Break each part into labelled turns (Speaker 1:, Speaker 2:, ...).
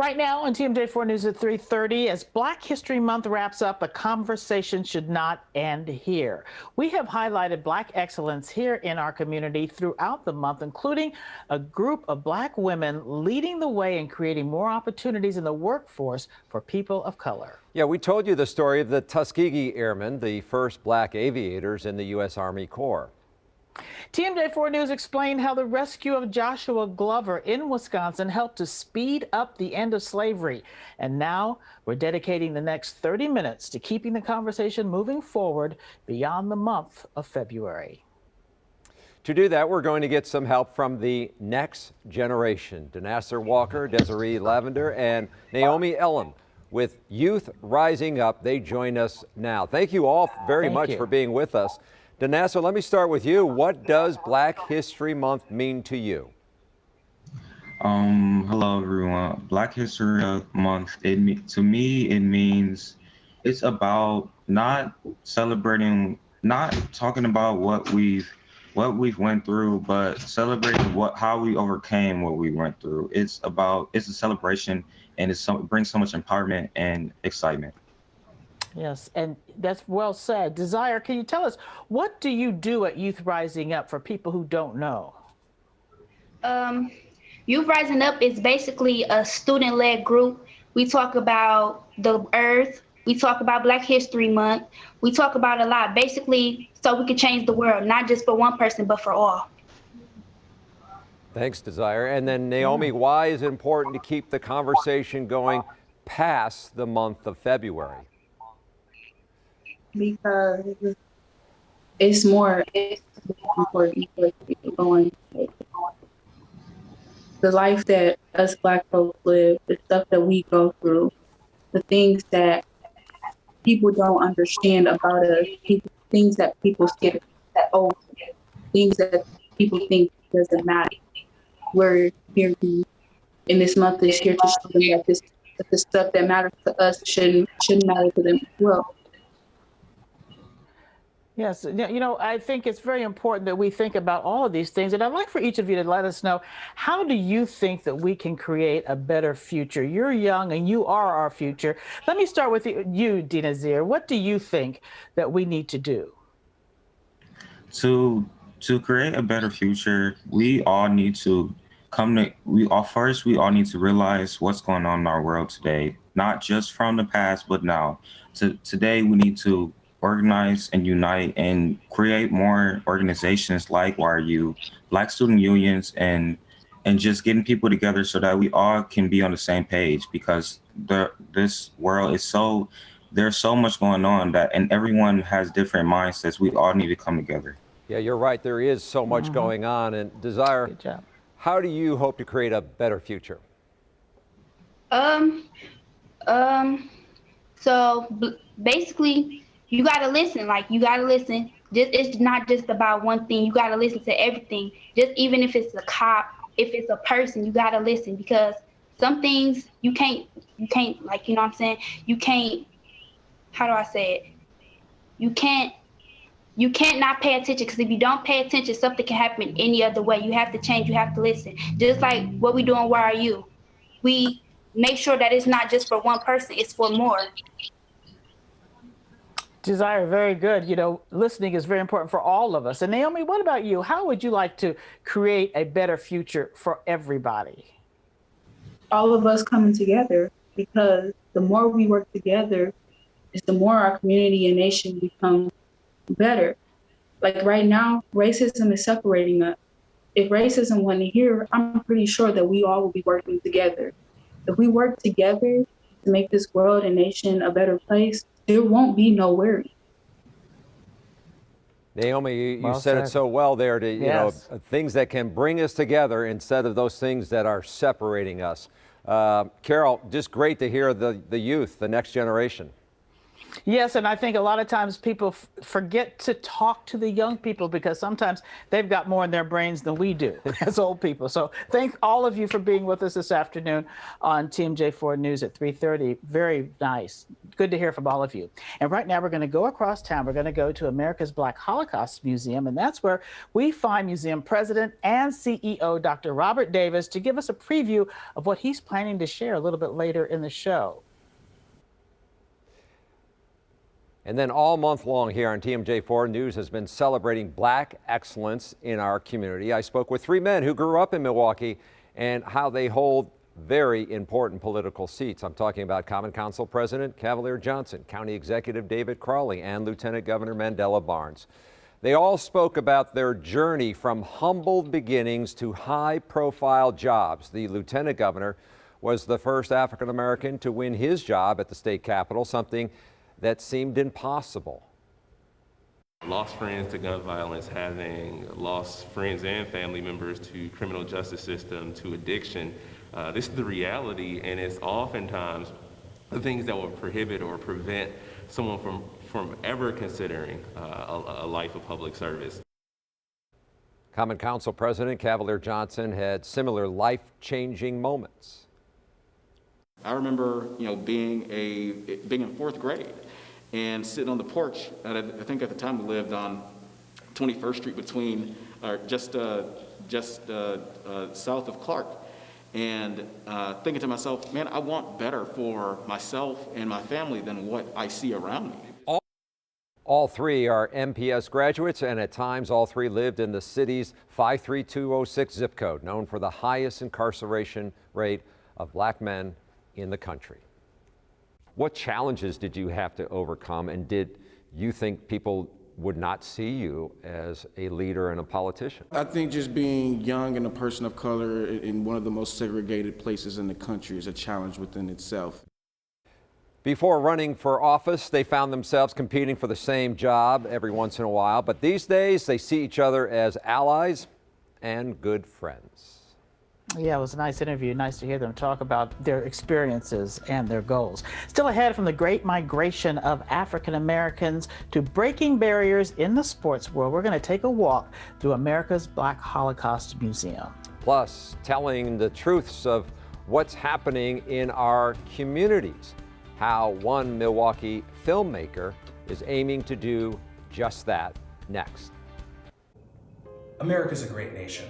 Speaker 1: Right now on TMJ4 News at 3:30, as Black History Month wraps up, the conversation should not end here. We have highlighted Black excellence here in our community throughout the month, including a group of Black women leading the way in creating more opportunities in the workforce for people of color.
Speaker 2: Yeah, we told you the story of the Tuskegee Airmen, the first Black aviators in the U.S. Army Corps.
Speaker 1: TMJ4 News explained how the rescue of Joshua Glover in Wisconsin helped to speed up the end of slavery. And now we're dedicating the next 30 minutes to keeping the conversation moving forward beyond the month of February.
Speaker 2: To do that, we're going to get some help from the next generation. Denasser Walker, Desiree Lavender, and Naomi Ellen. With Youth Rising Up, they join us now. Thank you all very much for being with us. Denasser, let me start with you. What does Black History Month mean to you?
Speaker 3: Hello everyone. Black History Month, to me, it means it's about not celebrating, not talking about what we've went through, but celebrating how we overcame what we went through. It's a celebration, and it brings so much empowerment and excitement.
Speaker 1: Yes, and that's well said. Desire, can you tell us, what do you do at Youth Rising Up for people who don't know?
Speaker 4: Youth Rising Up is basically a student-led group. We talk about the earth. We talk about Black History Month. We talk about a lot, basically, so we can change the world, not just for one person, but for all.
Speaker 2: Thanks, Desire. And then, Naomi, why is it important to keep the conversation going past the month of February?
Speaker 5: Because it's more important for people going. The life that us Black folks live, the stuff that we go through, the things that people don't understand about us, things that people skip, things that people think doesn't matter. We're here in this month is here to show them that the stuff that matters to us shouldn't matter to them as well.
Speaker 1: Yes, you know, I think it's very important that we think about all of these things. And I'd like for each of you to let us know, how do you think that we can create a better future? You're young and you are our future. Let me start with you, Denasser. What do you think that we need to do?
Speaker 3: To create a better future, we all need to we all need to realize what's going on in our world today, not just from the past, but now. Today, we need to organize and unite and create more organizations like YRU, Black student unions, and just getting people together so that we all can be on the same page, because this world is there's so much going on and everyone has different mindsets. We all need to come together.
Speaker 2: Yeah, you're right. There is so much going on. And Desire,
Speaker 1: good job.
Speaker 2: How do you hope to create a better future?
Speaker 4: So basically, you gotta listen. You gotta listen. It's not just about one thing. You gotta listen to everything. Just even if it's a cop, if it's a person, you gotta listen, because some things you can't like, you know what I'm saying? You can't. How do I say it? You can't not pay attention, because if you don't pay attention, something can happen any other way. You have to change. You have to listen. Just like what we do on Why Are You? We make sure that it's not just for one person. It's for more.
Speaker 1: Desire, very good. You know, listening is very important for all of us. And Naomi, what about you? How would you like to create a better future for everybody?
Speaker 5: All of us coming together, because the more we work together, is the more our community and nation become better. Like right now, racism is separating us. If racism wasn't here, I'm pretty sure that we all will be working together. If we work together to make this world and nation a better place, there won't be no worry.
Speaker 2: Naomi, you said it so well there, to you know, things that can bring us together instead of those things that are separating us. Carol, just great to hear the youth, the next generation.
Speaker 1: Yes, and I think a lot of times people forget to talk to the young people because sometimes they've got more in their brains than we do as old people. So thank all of you for being with us this afternoon on TMJ4 News at 3:30. Very nice. Good to hear from all of you. And right now we're going to go across town. We're going to go to America's Black Holocaust Museum, and that's where we find museum president and CEO Dr. Robert Davis to give us a preview of what he's planning to share a little bit later in the show.
Speaker 2: And then all month long here on TMJ4 News has been celebrating Black excellence in our community. I spoke with three men who grew up in Milwaukee and how they hold very important political seats. I'm talking about Common Council President Cavalier Johnson, County Executive David Crawley, and Lieutenant Governor Mandela Barnes. They all spoke about their journey from humble beginnings to high-profile jobs. The Lieutenant Governor was the first African American to win his job at the state capitol, something that seemed impossible.
Speaker 6: Lost friends to gun violence, having lost friends and family members to criminal justice system, to addiction. This is the reality, and it's oftentimes the things that will prohibit or prevent someone from ever considering a life of public service.
Speaker 2: Common Council President Cavalier Johnson had similar life-changing moments.
Speaker 7: I remember, being in fourth grade and sitting on the porch. I think at the time we lived on 21st Street between, just south of Clark, and thinking to myself, man, I want better for myself and my family than what I see around me.
Speaker 2: All three are MPS graduates, and at times all three lived in the city's 53206 zip code, known for the highest incarceration rate of Black men in the country. What challenges did you have to overcome, and did you think people would not see you as a leader and a politician?
Speaker 8: I think just being young and a person of color in one of the most segregated places in the country is a challenge within itself.
Speaker 2: Before running for office, they found themselves competing for the same job every once in a while, but these days they see each other as allies and good friends.
Speaker 1: Yeah, it was a nice interview. Nice to hear them talk about their experiences and their goals. Still ahead, from the great migration of African Americans to breaking barriers in the sports world, we're going to take a walk through America's Black Holocaust Museum.
Speaker 2: Plus, telling the truths of what's happening in our communities, how one Milwaukee filmmaker is aiming to do just that next.
Speaker 9: America's a great nation,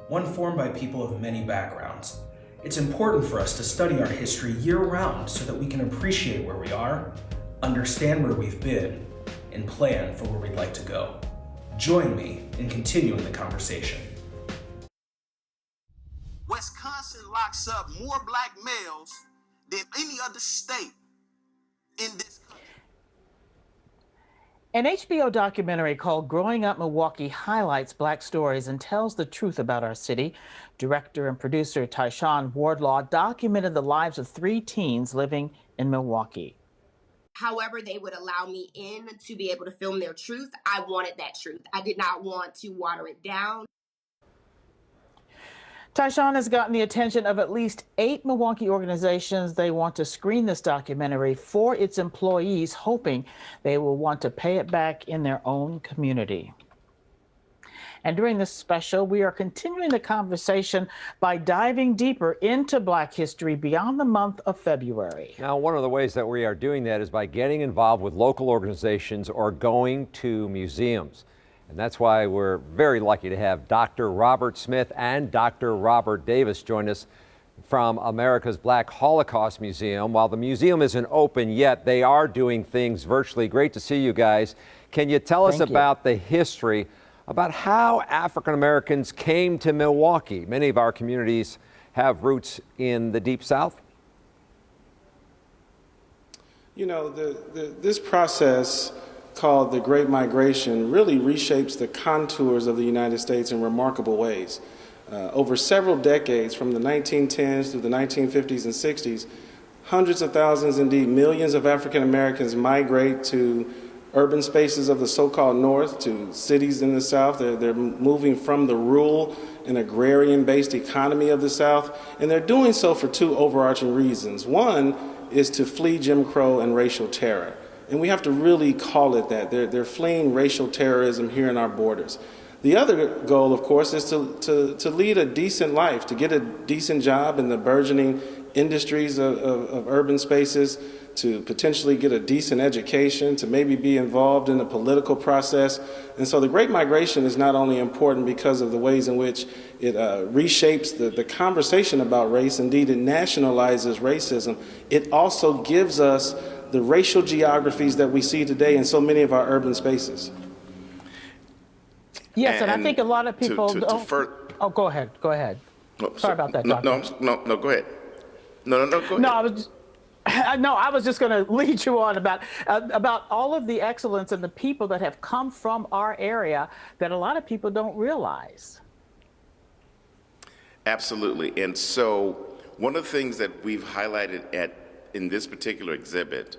Speaker 9: one formed by people of many backgrounds. It's important for us to study our history year-round so that we can appreciate where we are, understand where we've been, and plan for where we'd like to go. Join me in continuing the conversation.
Speaker 10: Wisconsin locks up more Black males than any other state in this country.
Speaker 1: An HBO documentary called Growing Up Milwaukee highlights Black stories and tells the truth about our city. Director and producer Tyshawn Wardlaw documented the lives of three teens living in Milwaukee.
Speaker 11: However they would allow me in to be able to film their truth, I wanted that truth. I did not want to water it down.
Speaker 1: Tyshawn has gotten the attention of at least 8 Milwaukee organizations. They want to screen this documentary for its employees, hoping they will want to pay it back in their own community. And during this special, we are continuing the conversation by diving deeper into Black history beyond the month of February.
Speaker 2: Now, one of the ways that we are doing that is by getting involved with local organizations or going to museums. And that's why we're very lucky to have Dr. Robert Smith and Dr. Robert Davis join us from America's Black Holocaust Museum. While the museum isn't open yet, they are doing things virtually. Great to see you guys. Can you tell us about the history, about how African Americans came to Milwaukee? Many of our communities have roots in the Deep South.
Speaker 8: You know, this process called the Great Migration really reshapes the contours of the United States in remarkable ways. Over several decades, from the 1910s through the 1950s and 60s, hundreds of thousands, indeed millions of African Americans migrate to urban spaces of the so-called North, to cities in the South. They're moving from the rural and agrarian-based economy of the South, and they're doing so for two overarching reasons. One is to flee Jim Crow and racial terror. And we have to really call it that. They're fleeing racial terrorism here in our borders. The other goal, of course, is to lead a decent life, to get a decent job in the burgeoning industries of urban spaces, to potentially get a decent education, to maybe be involved in the political process. And so the Great Migration is not only important because of the ways in which it reshapes the conversation about race, indeed it nationalizes racism, it also gives us the racial geographies that we see today in so many of our urban spaces.
Speaker 1: Yes, and I think a lot of people oh, go ahead. Sorry about that, Doctor.
Speaker 12: No, go ahead. No, go ahead.
Speaker 1: No, I was just going to lead you on about all of the excellence and the people that have come from our area that a lot of people don't realize.
Speaker 12: Absolutely. And so one of the things that we've highlighted in this particular exhibit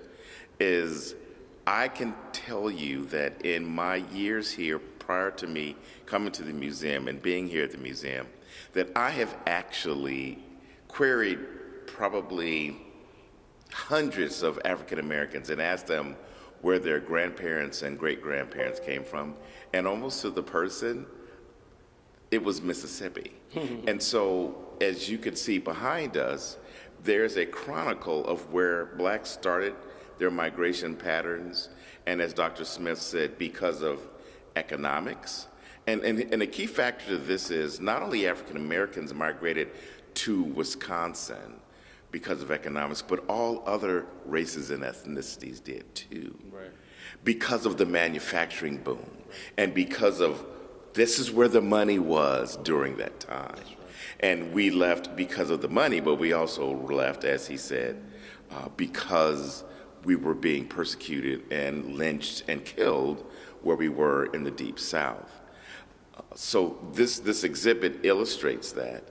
Speaker 12: is I can tell you that in my years here prior to me coming to the museum and being here at the museum, that I have actually queried probably hundreds of African Americans and asked them where their grandparents and great-grandparents came from, and almost to the person, it was Mississippi. And so, as you can see behind us, there's a chronicle of where blacks started their migration patterns, and as Dr. Smith said, because of economics. And a key factor to this is not only African Americans migrated to Wisconsin because of economics, but all other races and ethnicities did too. Right. Because of the manufacturing boom, and because of this is where the money was during that time. Right. And we left because of the money, but we also left, as he said, because we were being persecuted and lynched and killed where we were in the Deep South. So this exhibit illustrates that.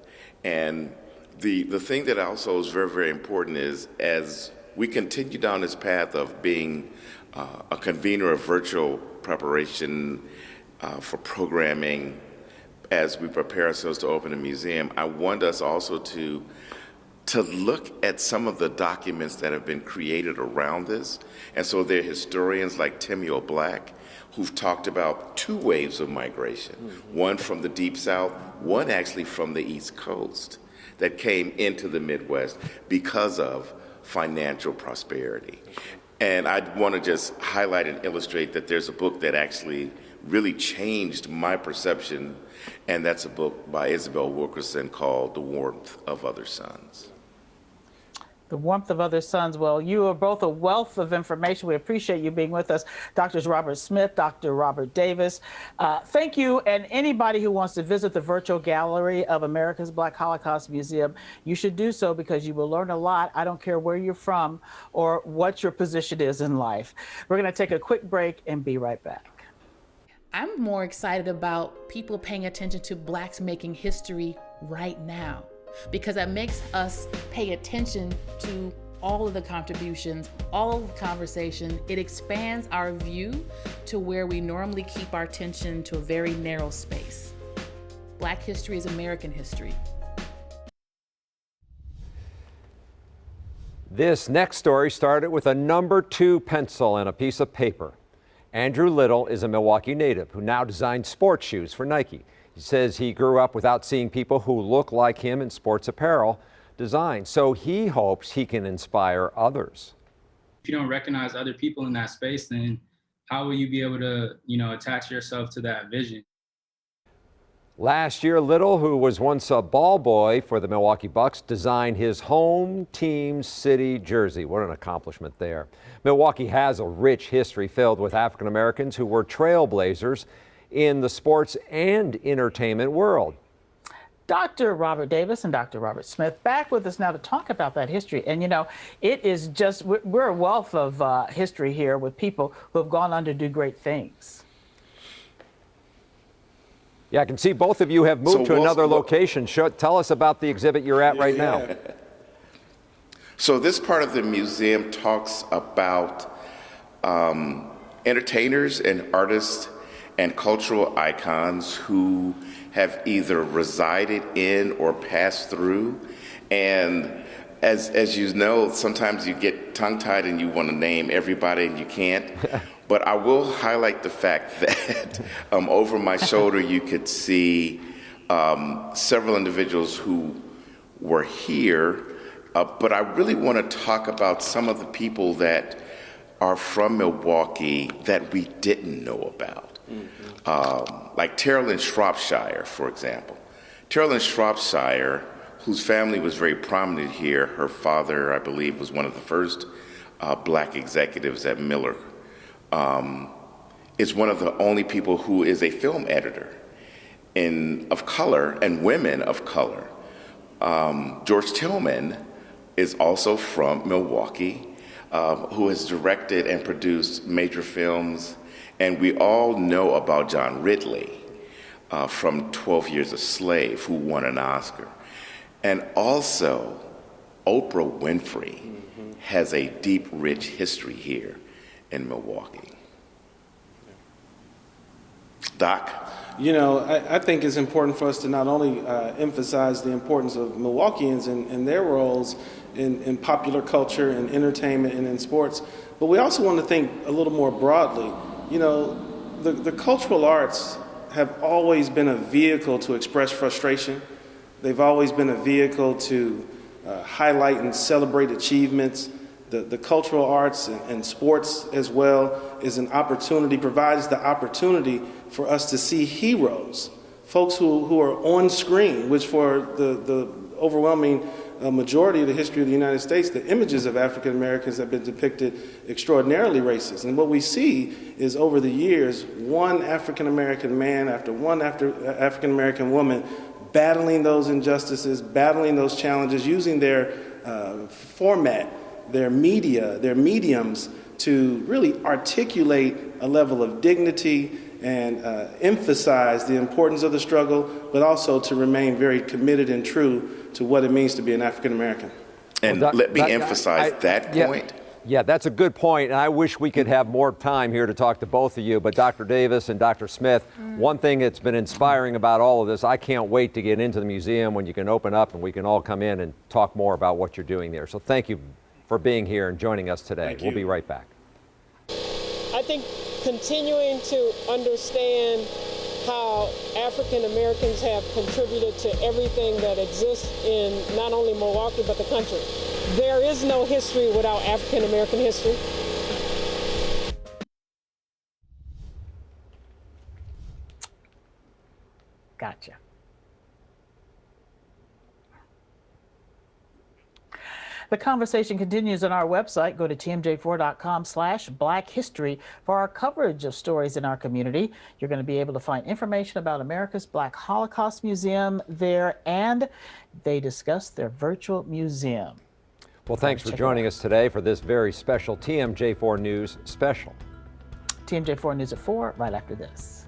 Speaker 12: And the thing that also is very, very important is as we continue down this path of being a convener of virtual preparation for programming as we prepare ourselves to open a museum, I want us also to look at some of the documents that have been created around this. And so there are historians like Timmy Black who've talked about two waves of migration, one from the Deep South, one actually from the East Coast that came into the Midwest because of financial prosperity. And I want to just highlight and illustrate that there's a book that actually really changed my perception, and that's a book by Isabel Wilkerson called The Warmth of Other Suns.
Speaker 1: The Warmth of Other Suns. Well, you are both a wealth of information. We appreciate you being with us. Drs. Robert Smith, Dr. Robert Davis. Thank you. And anybody who wants to visit the virtual gallery of America's Black Holocaust Museum, you should do so because you will learn a lot. I don't care where you're from or what your position is in life. We're going to take a quick break and be right back.
Speaker 13: I'm more excited about people paying attention to Blacks making history right now, because that makes us pay attention to all of the contributions, all of the conversation. It expands our view to where we normally keep our attention to a very narrow space. Black history is American history.
Speaker 2: This next story started with a number 2 pencil and a piece of paper. Andrew Little is a Milwaukee native who now designs sports shoes for Nike. He says he grew up without seeing people who look like him in sports apparel design, so he hopes he can inspire others.
Speaker 14: If you don't recognize other people in that space, then how will you be able to, attach yourself to that vision?
Speaker 2: Last year, Little, who was once a ball boy for the Milwaukee Bucks, designed his home team's city jersey. What an accomplishment there. Milwaukee has a rich history filled with African Americans who were trailblazers in the sports and entertainment world.
Speaker 1: Dr. Robert Davis and Dr. Robert Smith back with us now to talk about that history. And it is just, we're a wealth of history here with people who have gone on to do great things.
Speaker 2: Yeah, I can see both of you have moved to another location. Tell us about the exhibit you're at right now.
Speaker 12: So this part of the museum talks about entertainers and artists and cultural icons who have either resided in or passed through. And as you know, sometimes you get tongue-tied and you want to name everybody and you can't. But I will highlight the fact that over my shoulder you could see several individuals who were here. But I really want to talk about some of the people that are from Milwaukee that we didn't know about. Like Terrell Shropshire, for example. Terrell Shropshire, whose family was very prominent here. Her father, I believe, was one of the first black executives at Miller. Is one of the only people who is a film editor of color and women of color. George Tillman is also from Milwaukee, who has directed and produced major films. And we all know about John Ridley from 12 Years a Slave, who won an Oscar. And also, Oprah Winfrey has a deep, rich history here in Milwaukee. Doc?
Speaker 8: You know, I think it's important for us to not only emphasize the importance of Milwaukeeans and their roles in popular culture and entertainment and in sports, but we also want to think a little more broadly. You know, the cultural arts have always been a vehicle to express frustration. They've always been a vehicle to highlight and celebrate achievements. The cultural arts and sports as well is an opportunity, provides the opportunity for us to see heroes, folks who are on screen, which for the overwhelming majority of the history of the United States, the images of African Americans have been depicted extraordinarily racist. And what we see is over the years, one African American man after one African American woman battling those injustices, battling those challenges, using their format, their media, their mediums to really articulate a level of dignity and emphasize the importance of the struggle, but also to remain very committed and true to what it means to be an African American.
Speaker 12: And let me emphasize that point.
Speaker 2: Yeah, that's a good point, and I wish we could have more time here to talk to both of you. But Dr. Davis and Dr. Smith, one thing that's been inspiring about all of this, I can't wait to get into the museum when you can open up and we can all come in and talk more about what you're doing there. So thank you for being here and joining us today. We'll be right back.
Speaker 15: I think continuing to understand how African Americans have contributed to everything that exists in not only Milwaukee but the country. There is no history without African American history.
Speaker 1: Gotcha. The conversation continues on our website. Go to tmj4.com/Black History for our coverage of stories in our community. You're going to be able to find information about America's Black Holocaust Museum there, and they discuss their virtual museum.
Speaker 2: Well, thanks for joining us today for this very special TMJ4 News special.
Speaker 1: TMJ4 News at 4, right after this.